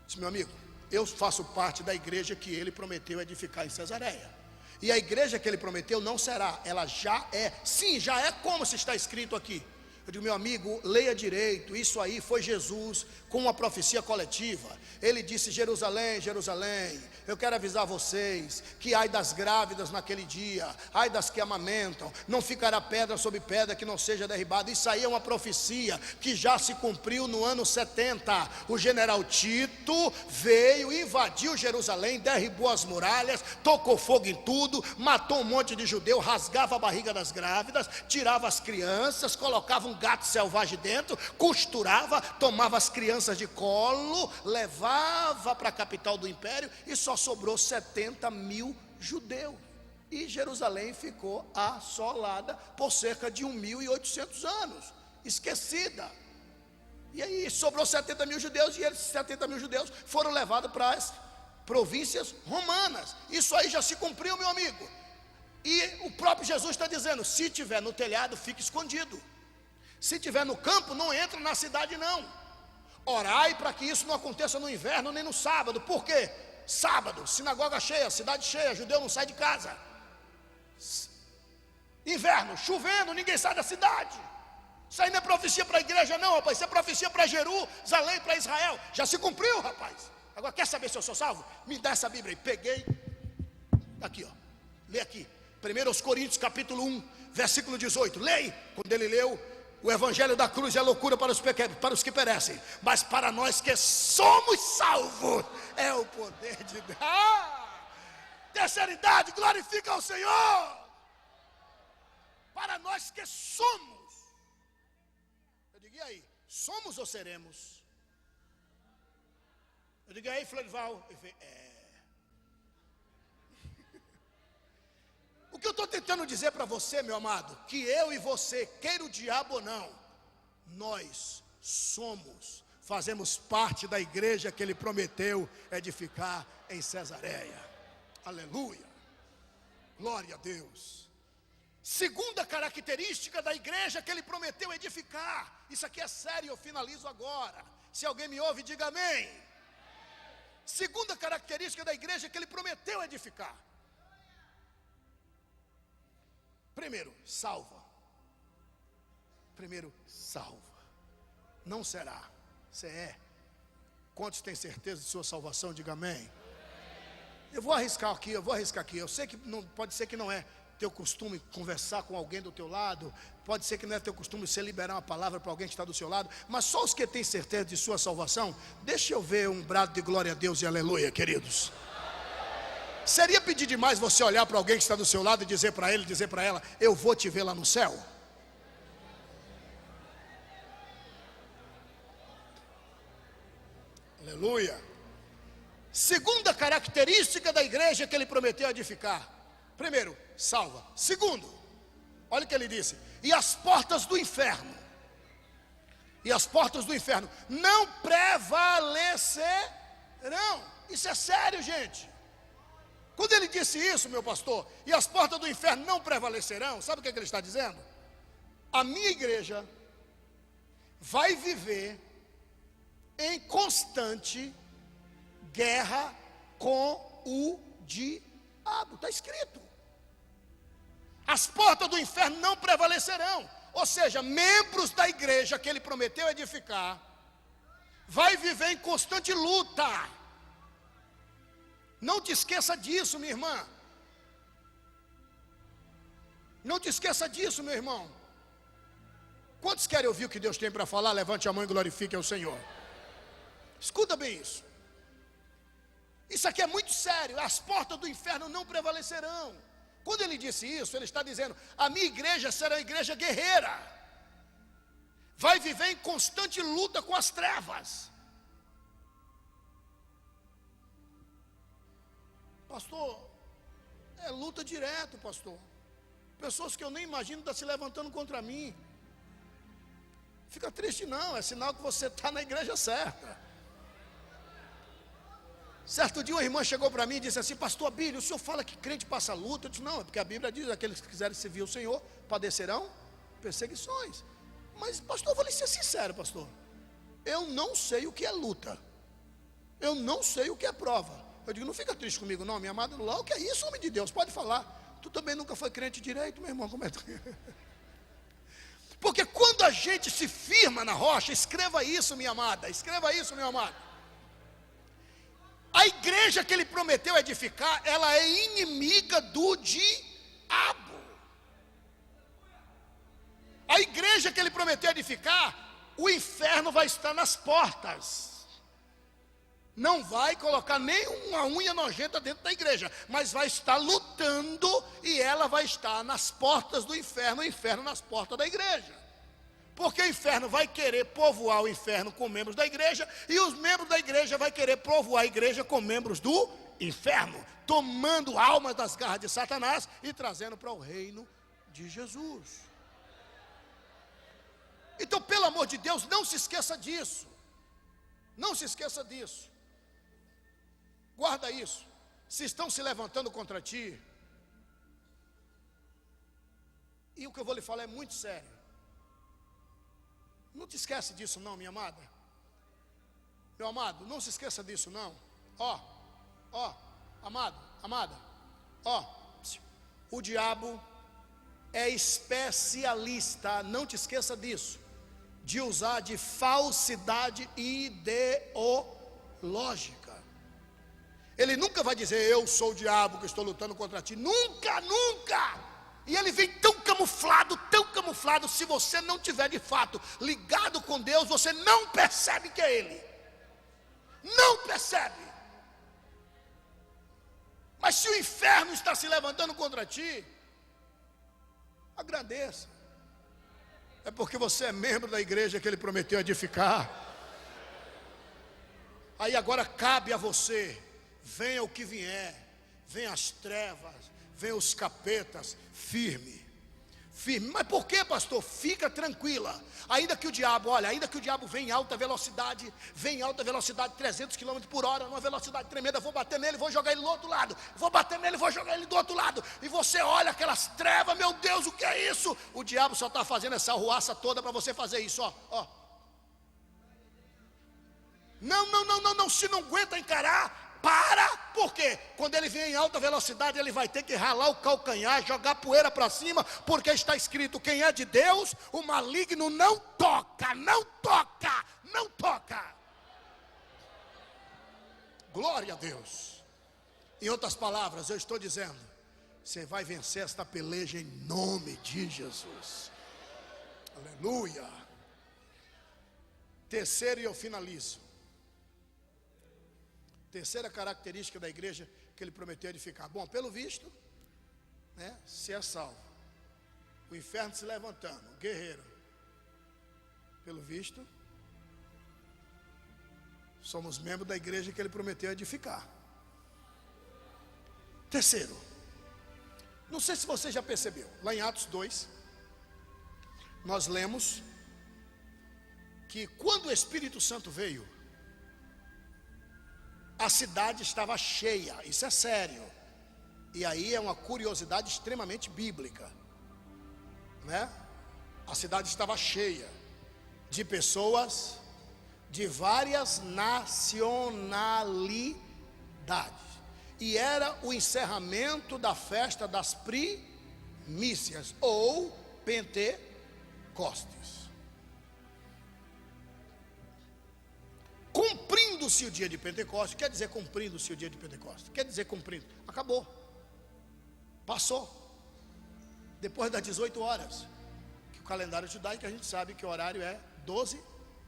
Disse, meu amigo, eu faço parte da igreja que ele prometeu edificar em Cesareia. E a igreja que ele prometeu não será, ela já é. Sim, já é como se está escrito aqui. Eu digo, meu amigo, leia direito. Isso aí foi Jesus com uma profecia coletiva. Ele disse, Jerusalém, Jerusalém, eu quero avisar vocês que ai das grávidas naquele dia, ai das que amamentam, não ficará pedra sobre pedra que não seja derribada. Isso aí é uma profecia que já se cumpriu no ano 70. O general Tito veio, invadiu Jerusalém, derribou as muralhas, tocou fogo em tudo, matou um monte de judeu, rasgava a barriga das grávidas, tirava as crianças, colocava um gato selvagem dentro, costurava, tomava as crianças de colo, levava para a capital do império e só sobrou 70 mil judeus. E Jerusalém ficou assolada por cerca de 1.800 anos, esquecida. E aí sobrou 70 mil judeus, e esses 70 mil judeus foram levados para as províncias romanas. Isso aí já se cumpriu, meu amigo. E o próprio Jesus está dizendo, se tiver no telhado, fique escondido. Se tiver no campo, não entra na cidade não. Orai para que isso não aconteça no inverno nem no sábado. Por quê? Sábado, sinagoga cheia, cidade cheia, judeu não sai de casa. Inverno, chovendo, ninguém sai da cidade. Isso aí não é profecia para a igreja não, rapaz. Isso é profecia para Jerusalém, para Israel. Já se cumpriu, rapaz. Agora quer saber se eu sou salvo? Me dá essa Bíblia aí. Peguei, aqui ó, lê aqui 1 Coríntios capítulo 1, versículo 18. Leia. Quando ele leu, o evangelho da cruz é loucura para os que perecem, mas para nós que somos salvos, é o poder de Deus. Terceira idade, glorifica ao Senhor. Para nós que somos. Eu digo, e aí? Somos ou seremos? Eu digo, e aí, Florival? Ele falou, O que eu estou tentando dizer para você, meu amado, que eu e você, queira o diabo ou não, nós somos, fazemos parte da igreja que ele prometeu edificar em Cesareia. Aleluia, glória a Deus. Segunda característica da igreja que ele prometeu edificar. Isso aqui é sério, eu finalizo agora. Se alguém me ouve, diga amém. Segunda característica da igreja que ele prometeu edificar. Primeiro, salva. Primeiro, salva. Não será, você é. Quantos têm certeza de sua salvação? Diga amém. Eu vou arriscar aqui. Eu sei que não, pode ser que não é teu costume conversar com alguém do teu lado. Pode ser que não é teu costume você liberar uma palavra para alguém que está do seu lado. Mas só os que têm certeza de sua salvação, deixa eu ver um brado de glória a Deus e aleluia, queridos. Seria pedir demais você olhar para alguém que está do seu lado e dizer para ele, dizer para ela, eu vou te ver lá no céu? Aleluia. Segunda característica da igreja que ele prometeu edificar. Primeiro, salva. Segundo, olha o que ele disse, e as portas do inferno. E as portas do inferno não prevalecerão. Isso é sério, gente. Quando ele disse isso, meu pastor, e as portas do inferno não prevalecerão, sabe o que ele está dizendo? A minha igreja vai viver em constante guerra com o diabo. Está escrito. As portas do inferno não prevalecerão. Ou seja, membros da igreja que ele prometeu edificar, vai viver em constante luta. Não te esqueça disso, minha irmã. Não te esqueça disso, meu irmão. Quantos querem ouvir o que Deus tem para falar? Levante a mão e glorifique ao Senhor. Escuta bem isso. Isso aqui é muito sério. As portas do inferno não prevalecerão. Quando ele disse isso, ele está dizendo: a minha igreja será uma igreja guerreira, vai viver em constante luta com as trevas. Pastor, é luta direto, pastor. Pessoas que eu nem imagino estão se levantando contra mim. Fica triste não, é sinal que você está na igreja certa. Certo dia uma irmã chegou para mim e disse assim: pastor Abílio, o senhor fala que crente passa luta? Eu disse: não, é porque a Bíblia diz: aqueles que quiserem servir o Senhor padecerão perseguições. Mas pastor, eu vou lhe ser sincero, pastor, eu não sei o que é luta, eu não sei o que é prova. Eu digo: não fica triste comigo não, minha amada. Lá, o que é isso, homem de Deus? Pode falar. Tu também nunca foi crente direito, meu irmão? Como é que... Porque quando a gente se firma na rocha, escreva isso, minha amada, escreva isso, meu amado. A igreja que ele prometeu edificar, ela é inimiga do diabo. A igreja que ele prometeu edificar, o inferno vai estar nas portas. Não vai colocar nem uma unha nojenta dentro da igreja, mas vai estar lutando, e ela vai estar nas portas do inferno, o inferno nas portas da igreja. Porque o inferno vai querer povoar o inferno com membros da igreja, e os membros da igreja vai querer povoar a igreja com membros do inferno, tomando almas das garras de Satanás e trazendo para o reino de Jesus. Então, pelo amor de Deus, não se esqueça disso. Não se esqueça disso. Guarda isso. Se estão se levantando contra ti, e o que eu vou lhe falar é muito sério. Não te esquece disso não, minha amada. Meu amado, não se esqueça disso não. Amado, amada, o diabo é especialista, não te esqueça disso, de usar de falsidade ideológica. Ele nunca vai dizer: eu sou o diabo que estou lutando contra ti. Nunca, nunca. E ele vem tão camuflado, se você não tiver de fato ligado com Deus, você não percebe que é ele. Não percebe. Mas se o inferno está se levantando contra ti, agradeça. É porque você é membro da igreja que ele prometeu edificar. Aí agora cabe a você: venha o que vier, venha as trevas, venha os capetas, firme. Mas por que, pastor? Fica tranquila. Ainda que o diabo venha em alta velocidade, 300 km por hora, numa velocidade tremenda, vou bater nele, vou jogar ele do outro lado, vou bater nele, vou jogar ele do outro lado, e você olha aquelas trevas, meu Deus, o que é isso? O diabo só está fazendo essa arruaça toda para você fazer isso, ó. Não, se não aguenta encarar, para, porque quando ele vier em alta velocidade, ele vai ter que ralar o calcanhar, jogar poeira para cima, porque está escrito: quem é de Deus, o maligno não toca, não toca, não toca. Glória a Deus. Em outras palavras, eu estou dizendo: você vai vencer esta peleja em nome de Jesus. Aleluia. Terceiro, e eu finalizo. Terceira característica da igreja que ele prometeu edificar. Bom, pelo visto, né, se é salvo, o inferno se levantando, guerreiro. Pelo visto, somos membros da igreja que ele prometeu edificar. Terceiro, não sei se você já percebeu, lá em Atos 2, nós lemos que quando o Espírito Santo veio, a cidade estava cheia. Isso é sério. E aí é uma curiosidade extremamente bíblica, né? A cidade estava cheia de pessoas de várias nacionalidades, e era o encerramento da festa das primícias, ou Pentecostes. Cumprindo-se o dia de Pentecostes. Quer dizer cumprindo-se o dia de Pentecostes? Quer dizer cumprindo. Acabou. Passou. Depois das 18 horas. Que o calendário judaico, a gente sabe que o horário é 12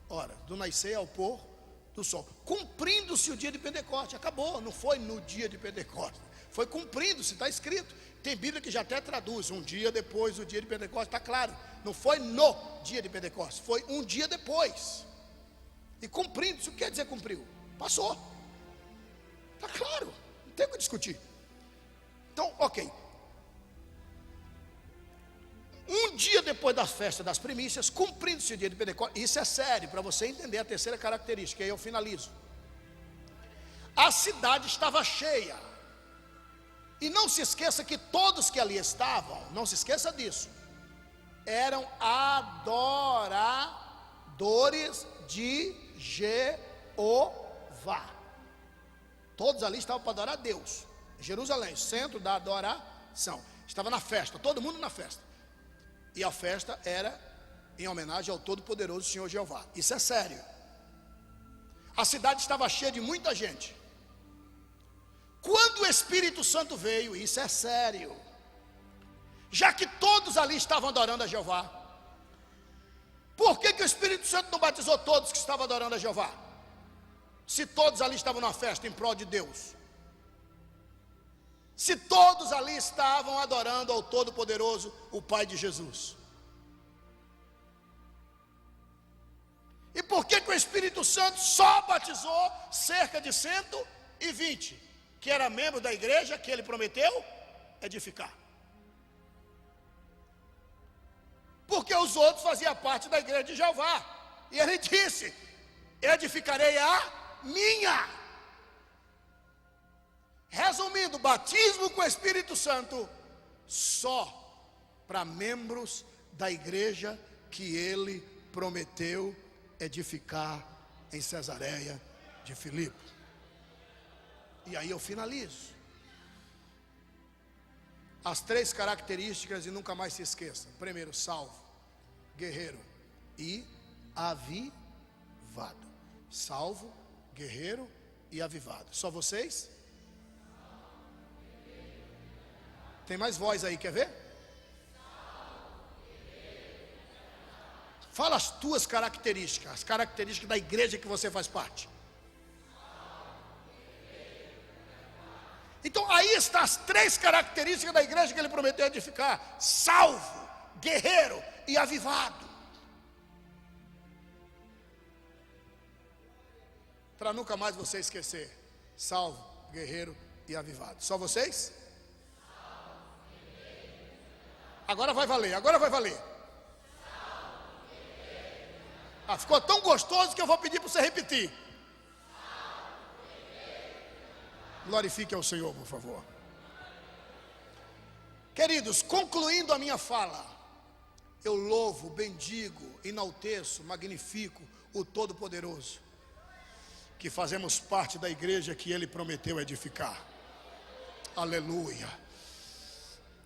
horas. Do nascer ao pôr do sol. Cumprindo-se o dia de Pentecostes. Acabou, não foi no dia de Pentecostes. Foi cumprindo-se, está escrito. Tem Bíblia que já até traduz, um dia depois do dia de Pentecostes, está claro. Não foi no dia de Pentecostes, foi um dia depois. E cumprindo-se, o que quer dizer cumpriu? Passou. Está claro, não tem o que discutir. Então, ok. Um dia depois da festa das primícias, cumprindo-se o dia de Pentecostes. Isso é sério, para você entender a terceira característica, aí eu finalizo. A cidade estava cheia. E não se esqueça que todos que ali estavam, não se esqueça disso, eram adoradores de Jeová. Todos ali estavam para adorar a Deus. Jerusalém, centro da adoração. Estava na festa, todo mundo na festa. E a festa era em homenagem ao Todo-Poderoso Senhor Jeová. Isso é sério. A cidade estava cheia de muita gente. Quando o Espírito Santo veio, isso é sério. Já que todos ali estavam adorando a Jeová, por que o Espírito Santo não batizou todos que estavam adorando a Jeová? Se todos ali estavam na festa em prol de Deus. Se todos ali estavam adorando ao Todo-Poderoso, o Pai de Jesus. E por que o Espírito Santo só batizou cerca de 120, que era membro da igreja que ele prometeu edificar? Porque os outros faziam parte da igreja de Jeová. E ele disse: edificarei a minha. Resumindo, batismo com o Espírito Santo só para membros da igreja que ele prometeu edificar em Cesareia de Filipe. E aí eu finalizo. As 3 características, e nunca mais se esqueça. Primeiro, salvo, guerreiro e avivado. Salvo, guerreiro e avivado. Só vocês? Tem mais voz aí, quer ver? Fala as tuas características, as características da igreja que você faz parte. Então aí estão as 3 características da igreja que ele prometeu edificar: salvo, guerreiro e avivado. Para nunca mais você esquecer: salvo, guerreiro e avivado. Só vocês? Agora vai valer, agora vai valer. Ficou tão gostoso que eu vou pedir para você repetir. Glorifique ao Senhor, por favor. Queridos, concluindo a minha fala, eu louvo, bendigo, enalteço, magnifico o Todo-Poderoso, que fazemos parte da igreja que Ele prometeu edificar. Aleluia,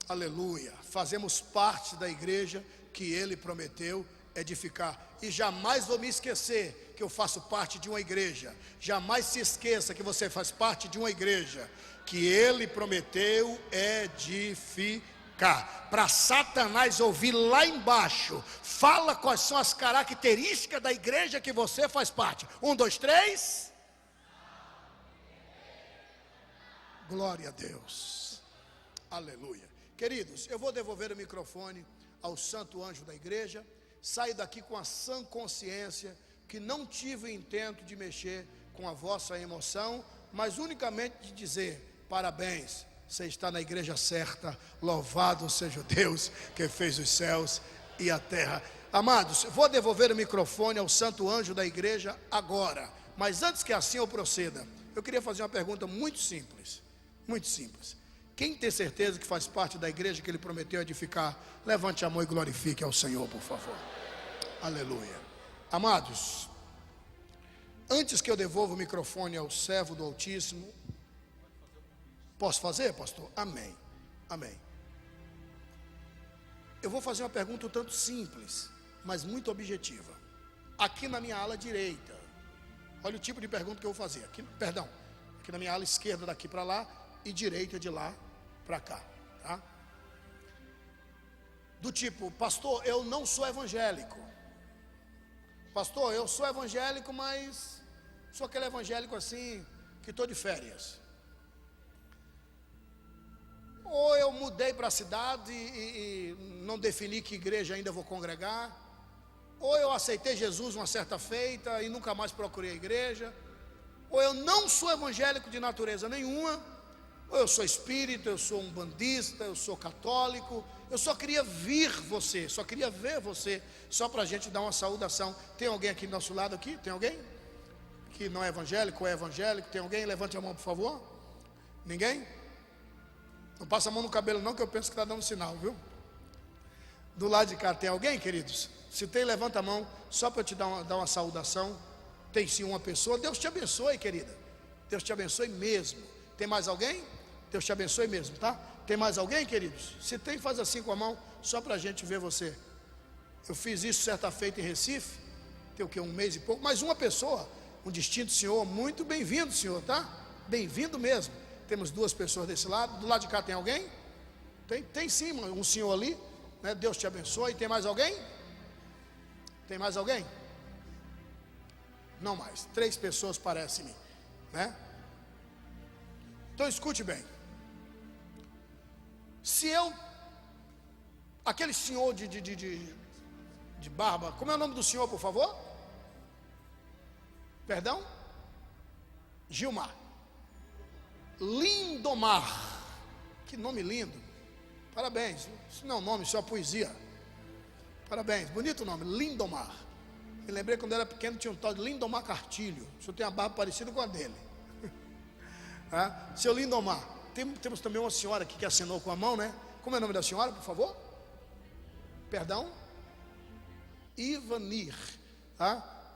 aleluia. Fazemos parte da igreja que Ele prometeu edificar. E jamais vou me esquecer que eu faço parte de uma igreja. Jamais se esqueça que você faz parte de uma igreja que Ele prometeu edificar. Para Satanás ouvir lá embaixo, fala quais são as características da igreja que você faz parte. 1, 2, 3. Glória a Deus. Aleluia. Queridos, eu vou devolver o microfone ao santo anjo da igreja. Saio daqui com a sã consciência que não tive o intento de mexer com a vossa emoção, mas unicamente de dizer: parabéns, você está na igreja certa, louvado seja o Deus que fez os céus e a terra. Amados, vou devolver o microfone ao santo anjo da igreja agora, mas antes que assim eu proceda, eu queria fazer uma pergunta muito simples, muito simples. Quem tem certeza que faz parte da igreja que Ele prometeu edificar, levante a mão e glorifique ao Senhor, por favor. Aleluia. Amados, antes que eu devolva o microfone ao servo do Altíssimo, posso fazer, pastor? Amém, amém. Eu vou fazer uma pergunta um tanto simples, mas muito objetiva. Aqui na minha ala direita, olha o tipo de pergunta que eu vou fazer. Aqui na minha ala esquerda, daqui para lá, e direita de lá para cá, tá? Do tipo: pastor, eu não sou evangélico. Pastor, eu sou evangélico, mas Sou aquele evangélico assim, que estou de férias. Ou eu mudei para a cidade e não defini que igreja ainda vou congregar. Ou eu aceitei Jesus uma certa feita e nunca mais procurei a igreja. Ou eu não sou evangélico de natureza nenhuma. Ou eu sou espírita, eu sou um bandista, eu sou católico. Eu só queria vir você, só queria ver você, só para a gente dar uma saudação. Tem alguém aqui do nosso lado aqui? Tem alguém? Que não é evangélico ou é evangélico? Tem alguém? Levante a mão, por favor. Ninguém? Não passa a mão no cabelo não, que eu penso que está dando sinal, viu? Do lado de cá tem alguém, queridos? Se tem, levanta a mão, só para eu te dar uma saudação. Tem sim uma pessoa. Deus te abençoe, querida. Deus te abençoe mesmo. Tem mais alguém? Deus te abençoe mesmo, tá? Tem mais alguém, queridos? Se tem, faz assim com a mão, só para a gente ver você. Eu fiz isso certa feita em Recife, tem o que, 1 mês e pouco. Mais uma pessoa, um distinto senhor, muito bem-vindo, senhor, tá? Bem-vindo mesmo. Temos 2 pessoas desse lado. Do lado de cá tem alguém? Tem sim, um senhor ali, né? Deus te abençoe. Tem mais alguém? Tem mais alguém? Não mais. 3 pessoas parece-me, né? Então escute bem. Se eu, aquele senhor de barba, como é o nome do senhor, por favor? Perdão? Gilmar. Lindomar. Que nome lindo. Parabéns. Isso não é um nome, isso é uma poesia. Parabéns, bonito nome, Lindomar. Me lembrei quando eu era pequeno, tinha um tal de Lindomar Cartilho. O senhor tem uma barba parecida com a dele. Seu Lindomar, temos também uma senhora aqui que assinou com a mão, né? Como é o nome da senhora, por favor? Perdão? Ivanir.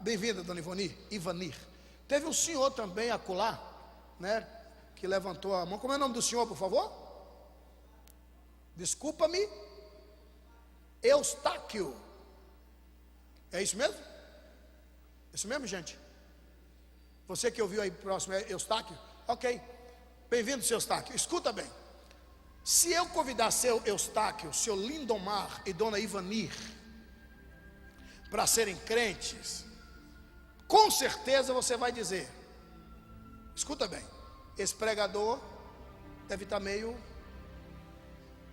Bem-vinda, dona Ivanir. Teve um senhor também acolá, né? Que levantou a mão. Como é o nome do senhor, por favor? Desculpa-me. Eustáquio. É isso mesmo? Isso mesmo, gente? Você que ouviu aí próximo é Eustáquio? Ok. Bem-vindo, seu Eustáquio. Escuta bem. Se eu convidar seu Eustáquio, seu Lindomar e dona Ivanir para serem crentes, com certeza você vai dizer: escuta bem, esse pregador deve estar meio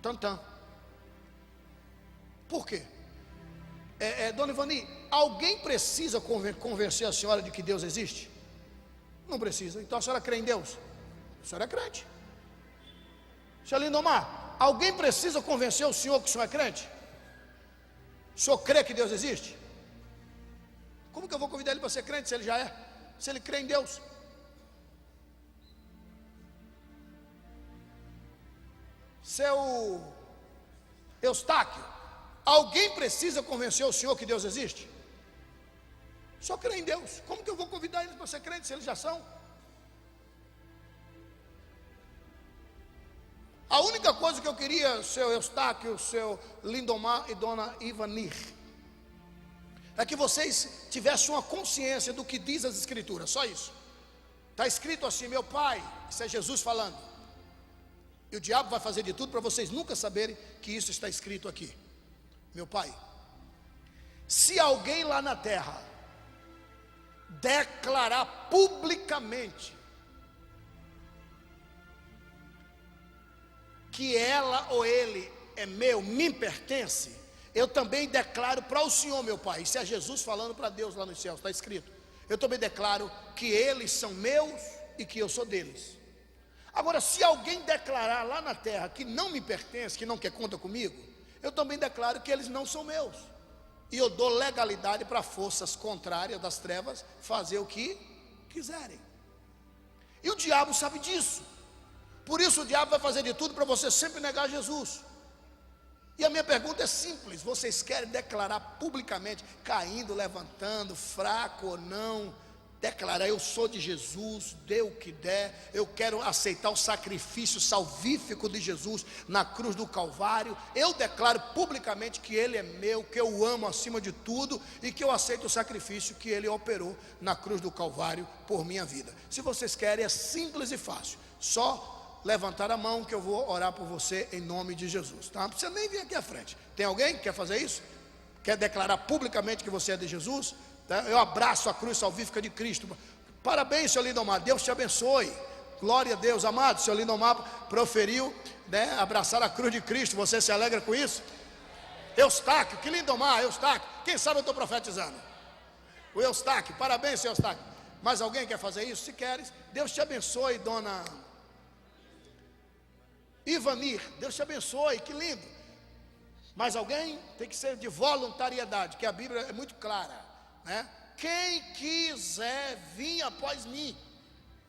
tantã. Por quê? Dona Ivani, alguém precisa convencer a senhora de que Deus existe? Não precisa. Então a senhora crê em Deus? A senhora é crente. Seu Lindomar, alguém precisa convencer o senhor que o senhor é crente? O senhor crê que Deus existe? Como que eu vou convidar ele para ser crente se ele já é? Se ele crê em Deus? Seu Eustáquio, alguém precisa convencer o senhor que Deus existe? Só crê em Deus. Como que eu vou convidar eles para ser crentes se eles já são? A única coisa que eu queria, seu Eustáquio, seu Lindomar e dona Ivanir, é que vocês tivessem uma consciência do que diz as Escrituras. Só isso. Está escrito assim: meu Pai. Isso é Jesus falando. E o diabo vai fazer de tudo para vocês nunca saberem que isso está escrito aqui. Meu Pai, se alguém lá na terra declarar publicamente que ela ou ele é meu, me pertence, eu também declaro para o Senhor, meu Pai. Isso é Jesus falando para Deus lá nos céus, está escrito. Eu também declaro que eles são meus e que eu sou deles. Agora, se alguém declarar lá na terra que não me pertence, que não quer conta comigo, eu também declaro que eles não são meus. E eu dou legalidade para forças contrárias das trevas fazer o que quiserem. E o diabo sabe disso. Por isso o diabo vai fazer de tudo para você sempre negar Jesus. E a minha pergunta é simples: vocês querem declarar publicamente, caindo, levantando, fraco ou não, declarar: eu sou de Jesus, dê o que der, eu quero aceitar o sacrifício salvífico de Jesus na cruz do Calvário, eu declaro publicamente que Ele é meu, que eu o amo acima de tudo e que eu aceito o sacrifício que Ele operou na cruz do Calvário por minha vida. Se vocês querem, é simples e fácil, só levantar a mão que eu vou orar por você em nome de Jesus, tá? Não precisa nem vir aqui à frente. Tem alguém que quer fazer isso? Quer declarar publicamente que você é de Jesus? Tá? Eu abraço a cruz salvífica de Cristo Parabéns, seu Lindomar, Deus te abençoe. Glória a Deus, amado. Seu Lindomar proferiu, né, abraçar a cruz de Cristo. Você se alegra com isso? Eustáquio, que Lindomar, Eustáquio. Quem sabe eu estou profetizando? O Eustáquio, parabéns, seu Eustáquio. Mas alguém quer fazer isso? Se queres, Deus te abençoe, dona Ivanir. Deus te abençoe, que lindo. Mas alguém tem que ser de voluntariedade, que a Bíblia é muito clara, né? Quem quiser vir após mim.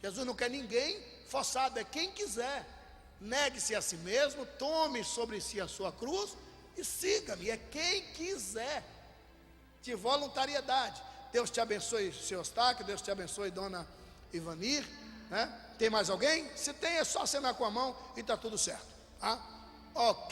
Jesus não quer ninguém forçado, é quem quiser. Negue-se a si mesmo, tome sobre si a sua cruz e siga-me. É quem quiser, de voluntariedade. Deus te abençoe, seu Eustáquio. Deus te abençoe, dona Ivanir, né? Tem mais alguém? Se tem, é só acenar com a mão e está tudo certo, tá? Ok.